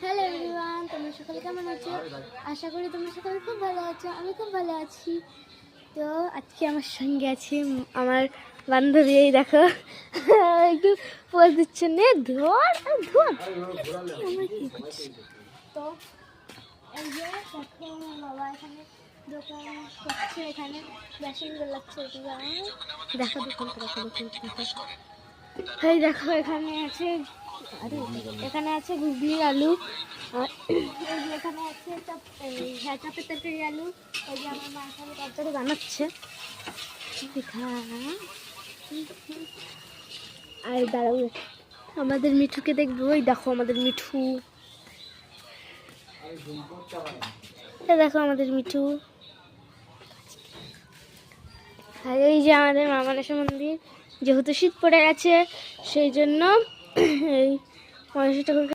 Hello everyone, তোমরা সকলে কেমন আছো? আশা করি তোমরা সকলে খুব ভালো আছো। আমি খুব ভালো আছি। তো আজকে আমার সঙ্গে আছে আমার বান্ধবী। এই দেখো একটু পোজ দিচ্ছে, নে ধর ধর। আমার কি হচ্ছে? তো এই যে দেখো আমার বাবা এখানে দোকান করছে, এখানে বেসন গোলাচ্ছে। দেখো দোকানটা, দেখো। এই দেখো এখানে আছে, আরে এখানে আছে ঘুগনি আলু, আর এই যে এখানে আছে চাপের তরকারি আলু। এই যে আমার মা এখানে তরকারি বানাচ্ছে। আর দাঁড়াও, আমাদের মিঠুকে দেখবো। ওই দেখো আমাদের মিঠু, দেখো আমাদের মিঠু। আর এই যে আমাদের মা মনসা মন্দির, যেহেতু শীত পড়ে গেছে সেই জন্য এই মনসা ঠাকুরকে